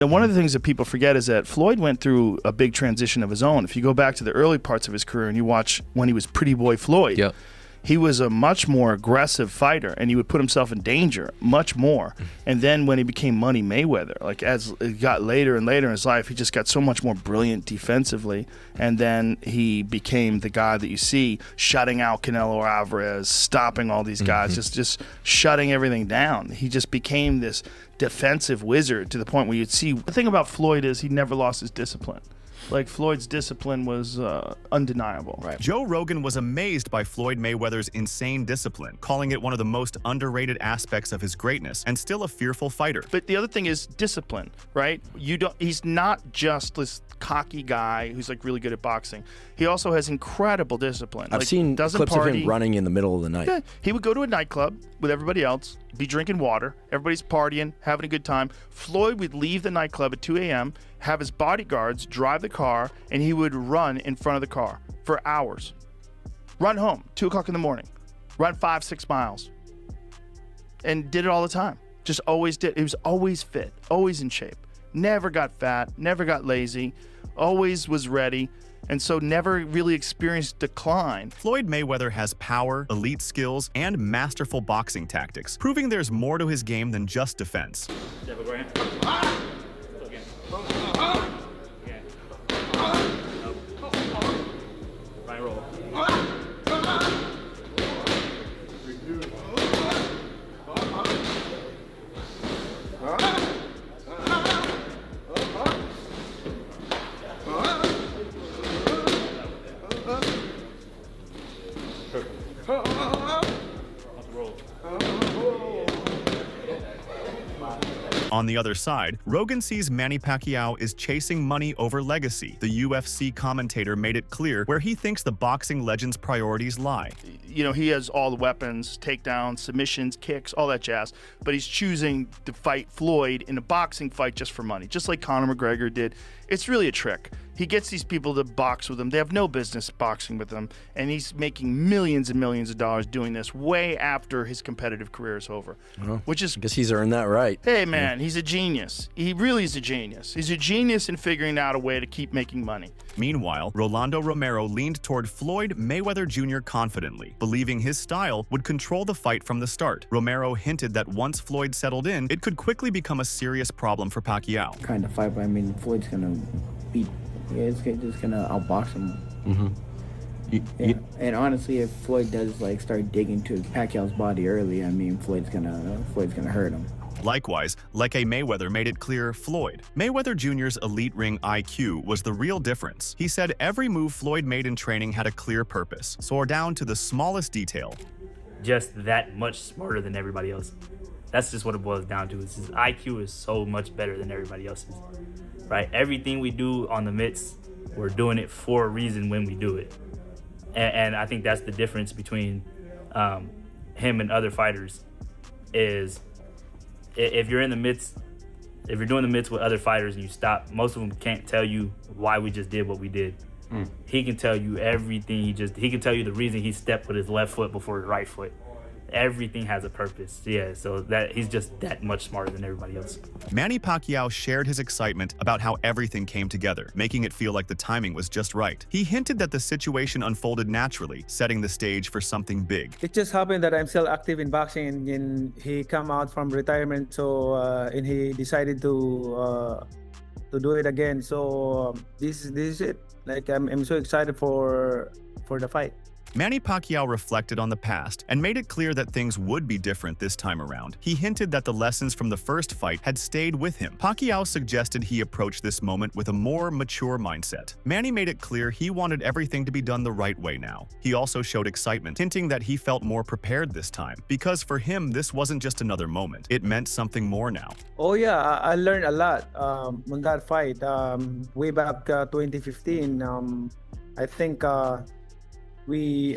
And one of the things that people forget is that Floyd went through a big transition of his own. If you go back to the early parts of his career and you watch when he was Pretty Boy Floyd, Yep. he was a much more aggressive fighter, and he would put himself in danger much more. And then when he became Money Mayweather, like as it got later and later in his life, he just got so much more brilliant defensively. And then he became the guy that you see shutting out Canelo Alvarez, stopping all these guys, just shutting everything down. He just became this defensive wizard to the point where you'd see. The thing about Floyd is he never lost his discipline. Like, Floyd's discipline was undeniable. Right. Joe Rogan was amazed by Floyd Mayweather's insane discipline, calling it one of the most underrated aspects of his greatness and still a fearful fighter. But the other thing is discipline, right? He's not just this cocky guy who's like really good at boxing. He also has incredible discipline. I've seen clips of him running in the middle of the night. Yeah, he would go to a nightclub with everybody else, be drinking water, everybody's partying, having a good time. Floyd would leave the nightclub at 2 a.m., have his bodyguards drive the car, and he would run in front of the car for hours. Run home, 2 o'clock in the morning. Run 5-6 miles. And did it all the time. Just always did. He was always fit, always in shape. Never got fat, never got lazy, always was ready, and so never really experienced decline. Floyd Mayweather has power, elite skills, and masterful boxing tactics, proving there's more to his game than just defense. On the other side, Rogan sees Manny Pacquiao is chasing money over legacy. The UFC commentator made it clear where he thinks the boxing legend's priorities lie. You know, he has all the weapons, takedowns, submissions, kicks, all that jazz, but he's choosing to fight Floyd in a boxing fight just for money, just like Conor McGregor did. It's really a trick. He gets these people to box with him. They have no business boxing with him, and he's making millions and millions of dollars doing this way after his competitive career is over, which is... I guess he's earned that right. Hey, man, he's a genius. He really is a genius. He's a genius in figuring out a way to keep making money. Meanwhile, Rolando Romero leaned toward Floyd Mayweather Jr. confidently, believing his style would control the fight from the start. Romero hinted that once Floyd settled in, it could quickly become a serious problem for Pacquiao. Kind of fight, but I mean, Floyd's gonna beat. Yeah, it's just gonna outbox him. And honestly, if Floyd does like start digging to Pacquiao's body early, I mean, Floyd's gonna hurt him. Likewise, Leke Mayweather made it clear Floyd Mayweather Jr.'s elite ring IQ was the real difference. He said every move Floyd made in training had a clear purpose, soared down to the smallest detail. Just that much smarter than everybody else. That's just what it boils down to. His IQ is so much better than everybody else's. Right? Everything we do on the mitts, we're doing it for a reason when we do it. And I think that's the difference between him and other fighters is if you're in the midst, if you're doing the mitts with other fighters and you stop, most of them can't tell you why we just did what we did. He can tell you everything. He can tell you the reason he stepped with his left foot before his right foot. Everything has a purpose. Yeah, so that he's just that much smarter than everybody else. Manny Pacquiao shared his excitement about how everything came together, making it feel like the timing was just right. He hinted that the situation unfolded naturally, setting the stage for something big. It just happened that I'm still active in boxing, and he come out from retirement, so and he decided to do it again. So this is it. Like I'm so excited for the fight. Manny Pacquiao reflected on the past and made it clear that things would be different this time around. He hinted that the lessons from the first fight had stayed with him. Pacquiao suggested he approach this moment with a more mature mindset. Manny made it clear he wanted everything to be done the right way now. He also showed excitement, hinting that he felt more prepared this time, because for him, this wasn't just another moment. It meant something more now. Oh yeah, I learned a lot on that fight. Way back 2015, I think we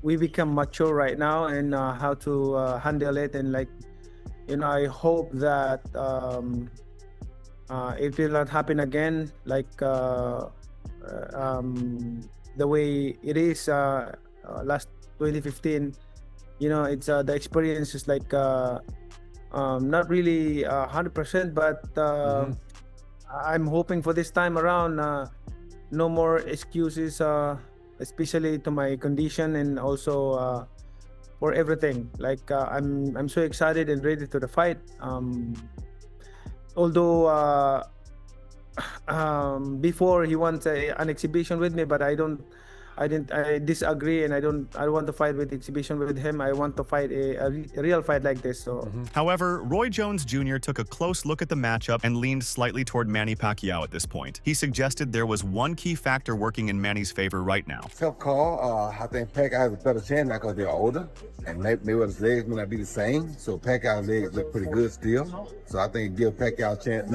become mature right now and how to handle it, and like, you know, I hope that it will not happen again, like the way it is last 2015. You know, it's the experience is like Not really 100%, but I'm hoping for this time around, no more excuses, especially to my condition and also for everything. Like I'm so excited and ready to the fight. Although before he wants an exhibition with me, but I disagree, and I don't want to fight with exhibition with him. I want to fight a real fight like this. So However, Roy Jones Jr. took a close look at the matchup and leaned slightly toward Manny Pacquiao at this point. He suggested there was one key factor working in Manny's favor right now. Tough call. I think Pacquiao has a better chance now because they're older, and Mayweather's legs may not be the same. So Pacquiao's legs look pretty good still. So I think give Pacquiao a chance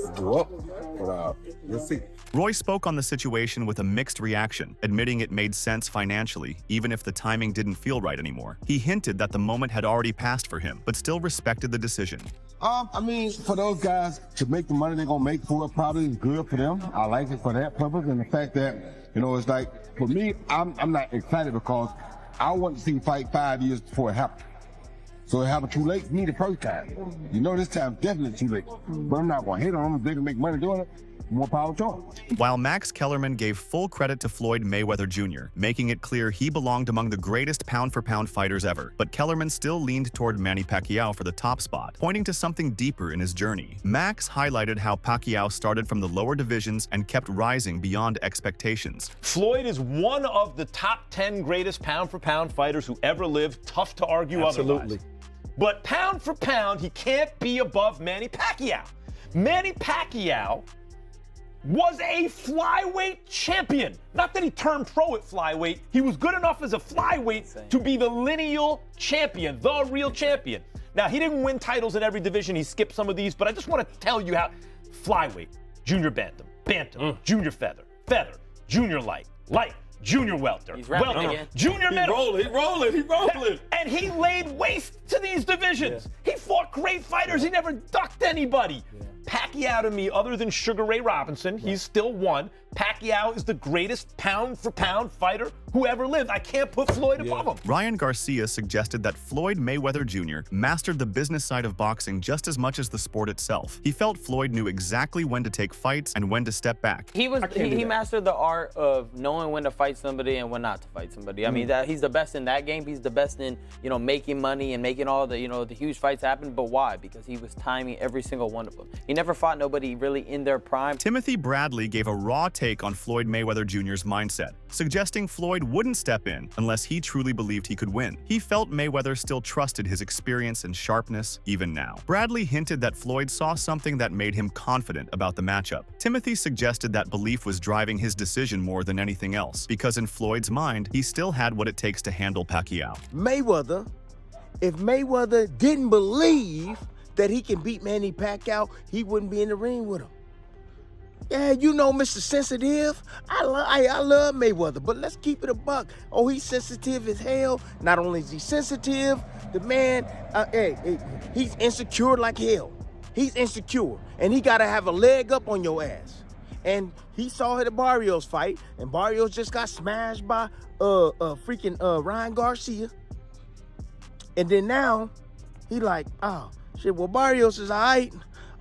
to go up. But we'll see. Roy spoke on the situation with a mixed reaction, admitting it made sense financially, even if the timing didn't feel right anymore. He hinted that the moment had already passed for him, but still respected the decision. I mean, for those guys to make the money they're gonna make for it, probably is good for them. I like it for that purpose, and the fact that, you know, it's like, for me, I'm not excited because I want to see him fight 5 years before it happened. So it happened too late for me the first time. You know, this time definitely too late. But I'm not gonna hate on them if they can make money doing it. More power to him. While Max Kellerman gave full credit to Floyd Mayweather Jr., making it clear he belonged among the greatest pound-for-pound fighters ever, but Kellerman still leaned toward Manny Pacquiao for the top spot, pointing to something deeper in his journey. Max highlighted how Pacquiao started from the lower divisions and kept rising beyond expectations. Floyd is one of the top 10 greatest pound-for-pound fighters who ever lived. Tough to argue otherwise. But pound for pound, he can't be above Manny Pacquiao. Manny Pacquiao was a flyweight champion. Not that he turned pro at flyweight. He was good enough as a flyweight to be the lineal champion, the real champion. Now, he didn't win titles in every division. He skipped some of these, but I just want to tell you how flyweight, junior bantam, junior feather, junior light, junior welter, junior middle. He's rolling. And he laid waste to these divisions. He fought great fighters. He never ducked anybody. Pacquiao, to me, other than Sugar Ray Robinson, he's still one. Pacquiao is the greatest pound-for-pound fighter who ever lived. I can't put Floyd above him. Ryan Garcia suggested that Floyd Mayweather Jr. mastered the business side of boxing just as much as the sport itself. He felt Floyd knew exactly when to take fights and when to step back. He mastered the art of knowing when to fight somebody and when not to fight somebody. I mean, he's the best in that game. He's the best in, making money and making all the, the huge fights happen. But why? Because he was timing every single one of them. He never fought nobody really in their prime. Timothy Bradley gave a raw take on Floyd Mayweather Jr.'s mindset, suggesting Floyd wouldn't step in unless he truly believed he could win. He felt Mayweather still trusted his experience and sharpness even now. Bradley hinted that Floyd saw something that made him confident about the matchup. Timothy suggested that belief was driving his decision more than anything else, because in Floyd's mind, he still had what it takes to handle Pacquiao. If Mayweather didn't believe that he can beat Manny Pacquiao, he wouldn't be in the ring with him. Yeah, Mr. Sensitive. I love Mayweather, but let's keep it a buck. Oh, he's sensitive as hell. Not only is he sensitive, the man, he's insecure like hell. He's insecure, and he gotta have a leg up on your ass. And he saw the Barrios fight, and Barrios just got smashed by Ryan Garcia. And then now, he like, oh, shit, well, Barrios is all right.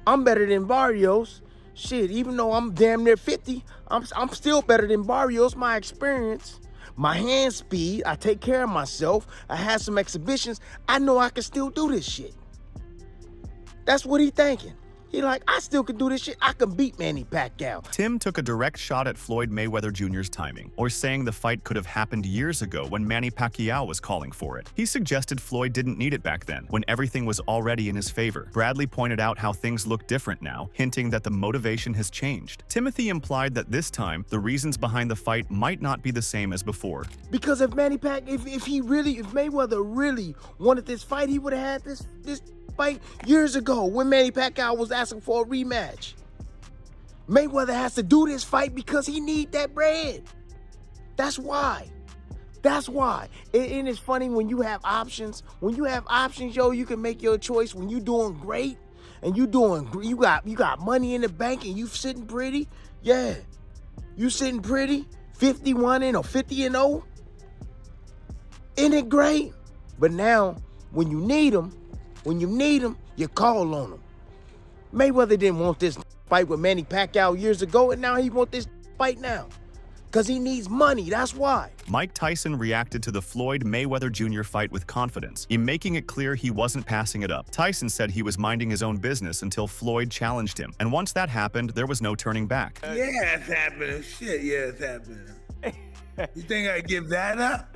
I'm better than Barrios. Shit, even though I'm damn near 50, I'm still better than Barrios. My experience, my hand speed, I take care of myself. I had some exhibitions. I know I can still do this shit. That's what he thinking. He like, I still can do this shit. I can beat Manny Pacquiao. Tim took a direct shot at Floyd Mayweather Jr.'s timing, or saying the fight could have happened years ago when Manny Pacquiao was calling for it. He suggested Floyd didn't need it back then, when everything was already in his favor. Bradley pointed out how things look different now, hinting that the motivation has changed. Timothy implied that this time, the reasons behind the fight might not be the same as before. Because if Mayweather really wanted this fight, he would have had this fight years ago when Manny Pacquiao was asking for a rematch. Mayweather has to do this fight because he need that bread. That's why. And it's funny when you have options. When you have options, you can make your choice. When you doing great and you got money in the bank and you sitting pretty. Yeah, you sitting pretty. 51 or 50-0. Isn't it great? But now when you need them, When you need them, you call on them. Mayweather didn't want this fight with Manny Pacquiao years ago, and now he wants this fight now. Because he needs money, that's why. Mike Tyson reacted to the Floyd Mayweather Jr. fight with confidence, in making it clear he wasn't passing it up. Tyson said he was minding his own business until Floyd challenged him, and once that happened, there was no turning back. Yeah, it's happening. Shit, yeah, it's happening. You think I'd give that up?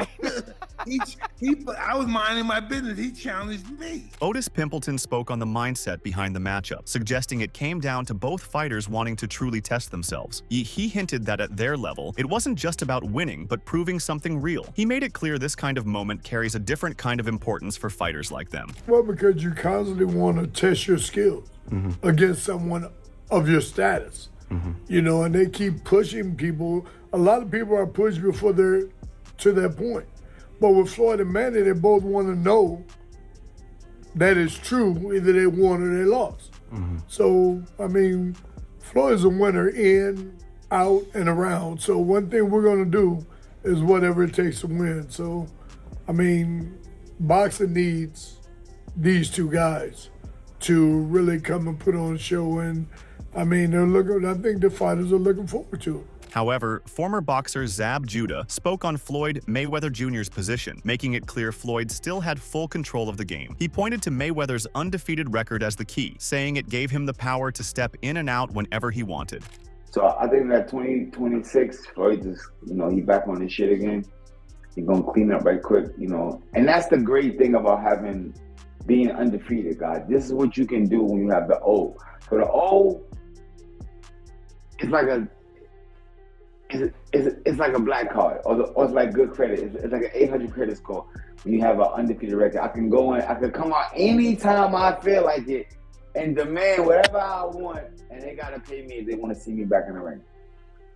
I was minding my business. He challenged me. Otis Pimpleton spoke on the mindset behind the matchup, suggesting it came down to both fighters wanting to truly test themselves. He hinted that at their level, it wasn't just about winning, but proving something real. He made it clear this kind of moment carries a different kind of importance for fighters like them. Well, because you constantly want to test your skills against someone of your status. You know, and they keep pushing people. A lot of people are pushed before they're to that point. But with Floyd and Manny, they both want to know that it's true, either they won or they lost. So, I mean, Floyd's a winner in, out, and around. So one thing we're going to do is whatever it takes to win. So, I mean, boxing needs these two guys to really come and put on a show. And I mean, I think the fighters are looking forward to it. However, former boxer Zab Judah spoke on Floyd Mayweather Jr.'s position, making it clear Floyd still had full control of the game. He pointed to Mayweather's undefeated record as the key, saying it gave him the power to step in and out whenever he wanted. So I think that 2026, Floyd just, he back on his shit again. He's gonna clean up right quick, And that's the great thing about being undefeated, guys. This is what you can do when you have the O. So the O, it's like a black card, or it's like good credit. It's like an 800 credit score when you have an undefeated record. I can go in, I can come out anytime I feel like it and demand whatever I want, and they gotta pay me if they want to see me back in the ring.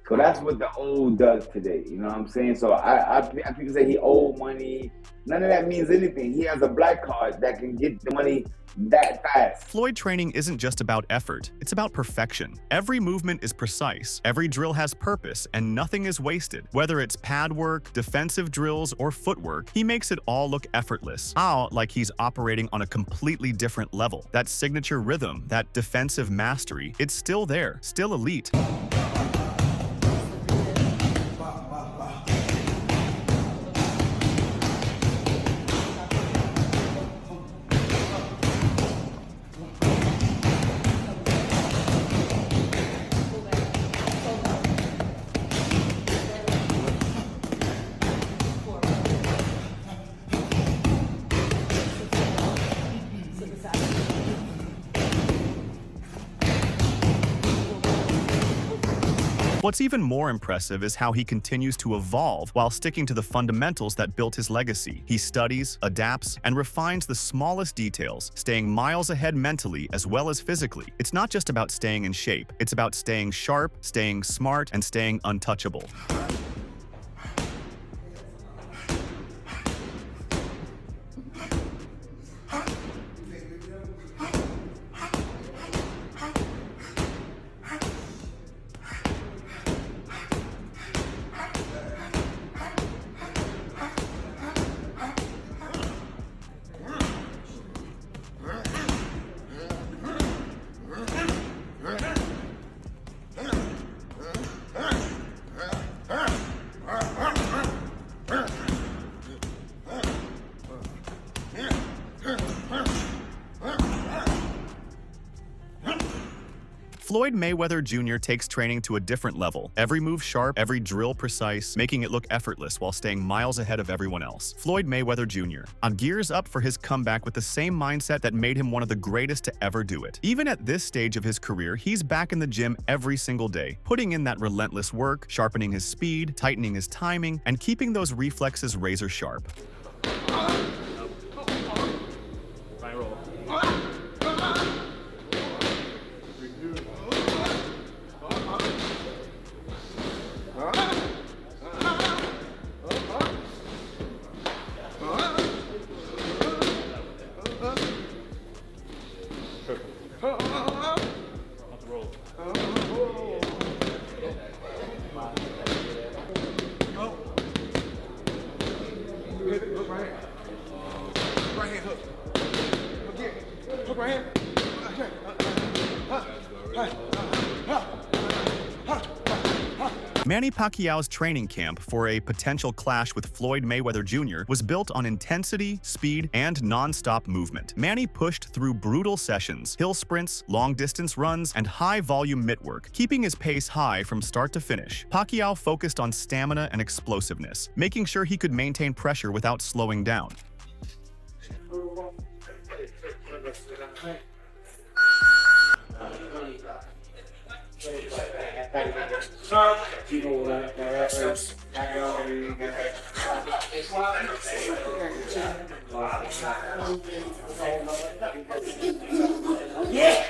So that's what the old does today. You know what I'm saying? So people say he owed money. None of that means anything. He has a black card that can get the money that fast. Floyd training isn't just about effort, it's about perfection. Every movement is precise, every drill has purpose, and nothing is wasted. Whether it's pad work, defensive drills, or footwork, he makes it all look effortless. Like he's operating on a completely different level. That signature rhythm, that defensive mastery, it's still there, still elite. What's even more impressive is how he continues to evolve while sticking to the fundamentals that built his legacy. He studies, adapts, and refines the smallest details, staying miles ahead mentally as well as physically. It's not just about staying in shape, it's about staying sharp, staying smart, and staying untouchable. Floyd Mayweather Jr. takes training to a different level. Every move sharp, every drill precise, making it look effortless while staying miles ahead of everyone else. Floyd Mayweather Jr. gears up for his comeback with the same mindset that made him one of the greatest to ever do it. Even at this stage of his career, he's back in the gym every single day, putting in that relentless work, sharpening his speed, tightening his timing, and keeping those reflexes razor sharp. Manny Pacquiao's training camp for a potential clash with Floyd Mayweather Jr. was built on intensity, speed, and non-stop movement. Manny pushed through brutal sessions, hill sprints, long-distance runs, and high-volume mitt work, keeping his pace high from start to finish. Pacquiao focused on stamina and explosiveness, making sure he could maintain pressure without slowing down. Yeah.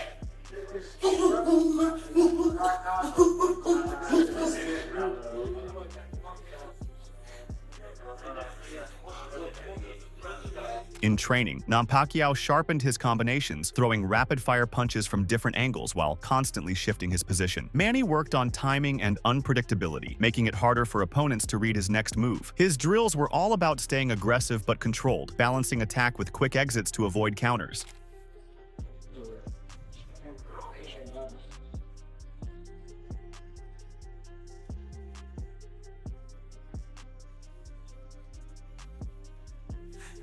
In training, Pacquiao sharpened his combinations, throwing rapid-fire punches from different angles while constantly shifting his position. Manny worked on timing and unpredictability, making it harder for opponents to read his next move. His drills were all about staying aggressive but controlled, balancing attack with quick exits to avoid counters.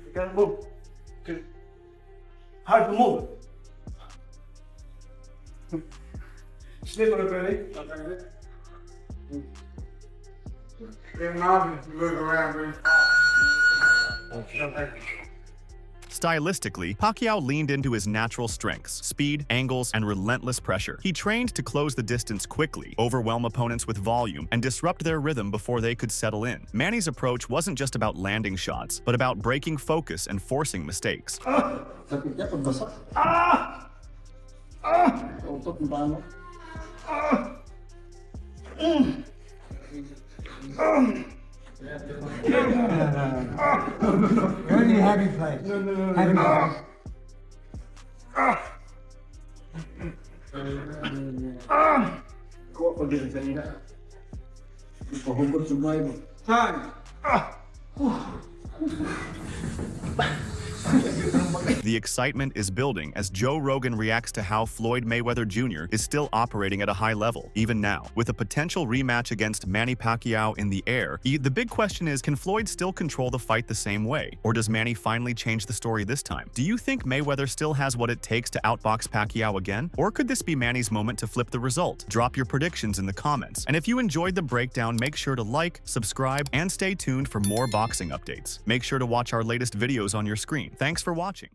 You gotta move. Hard to move. Slip on the belly. Look around, Stylistically, Pacquiao leaned into his natural strengths, speed, angles, and relentless pressure. He trained to close the distance quickly, overwhelm opponents with volume, and disrupt their rhythm before they could settle in. Manny's approach wasn't just about landing shots, but about breaking focus and forcing mistakes. Only happy place. No. Happy place. Time. The excitement is building as Joe Rogan reacts to how Floyd Mayweather Jr. is still operating at a high level, even now. With a potential rematch against Manny Pacquiao in the air, the big question is, can Floyd still control the fight the same way? Or does Manny finally change the story this time? Do you think Mayweather still has what it takes to outbox Pacquiao again? Or could this be Manny's moment to flip the result? Drop your predictions in the comments. And if you enjoyed the breakdown, make sure to like, subscribe, and stay tuned for more boxing updates. Make sure to watch our latest videos on your screen. Thanks for watching.